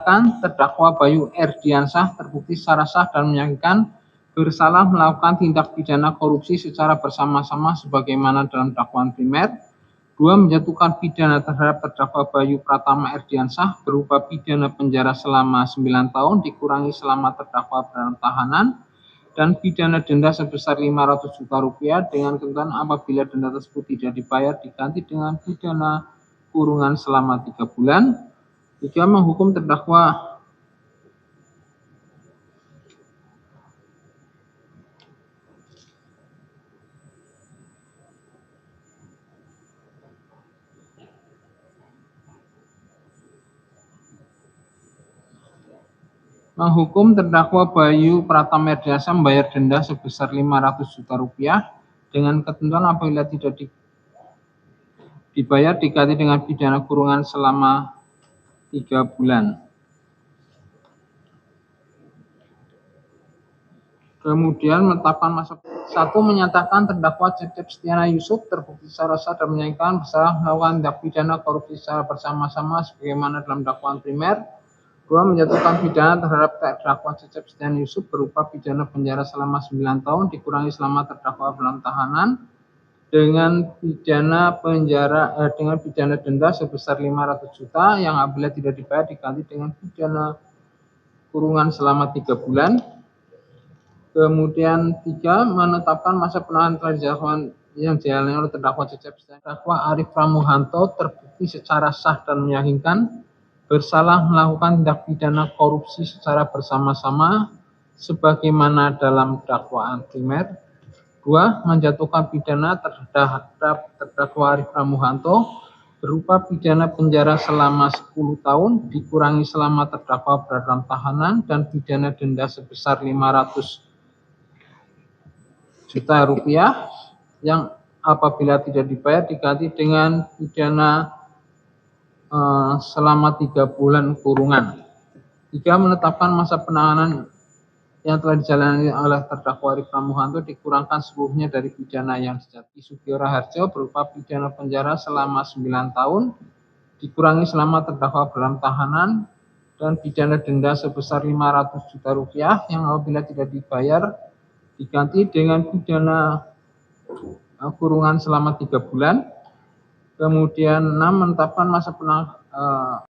Terdakwa Bayu Erdiansyah terbukti secara sah dan meyakinkan bersalah melakukan tindak pidana korupsi secara bersama-sama sebagaimana dalam dakwaan primer. 2. Menjatuhkan pidana terhadap terdakwa Bayu Pratama Erdiansyah berupa pidana penjara selama 9 tahun dikurangi selama terdakwa dalam tahanan dan pidana denda sebesar Rp500 juta dengan ketentuan apabila denda tersebut tidak dibayar diganti dengan pidana kurungan selama 3 bulan. 3. Menghukum terdakwa Bayu Pratama Erdiansyah membayar denda sebesar Rp500 juta dengan ketentuan apabila tidak dibayar diganti dengan pidana kurungan selama 3 bulan. Kemudian menetapkan masa 1. Menyatakan terdakwa Cecep Stiana Yusuf terbukti secara sah dan meyakinkan bersalah melakukan tindak pidana korupsi secara bersama-sama sebagaimana dalam dakwaan primer. 2. Menjatuhkan pidana terhadap terdakwa Cecep Stiana Yusuf berupa pidana penjara selama 9 tahun dikurangi selama terdakwa dalam tahanan dengan pidana denda sebesar Rp500 juta yang apabila tidak dibayar diganti dengan pidana kurungan selama 3 bulan. Kemudian 3. Menetapkan masa penahanan telah yang dijalani oleh terdakwa Cecep Stiana. Terdakwa Arif Pramuhanto terbukti secara sah dan meyakinkan bersalah melakukan tindak pidana korupsi secara bersama-sama sebagaimana dalam dakwaan primer. 2. Menjatuhkan pidana terhadap terdakwa Arif Pramuhanto berupa pidana penjara selama 10 tahun dikurangi selama terdakwa berada dalam tahanan dan pidana denda sebesar Rp500 juta yang apabila tidak dibayar diganti dengan pidana selama 3 bulan kurungan. 3. Menetapkan masa penahanan yang telah dijalani oleh terdakwa Arif Pramuhanto dikurangkan seluruhnya dari pidana yang dijatuhi Sugio Raharjo berupa pidana penjara selama 9 tahun dikurangi selama terdakwa dalam tahanan dan pidana denda sebesar Rp500 juta yang apabila tidak dibayar diganti dengan pidana kurungan selama 3 bulan. Kemudian 6. Menetapkan masa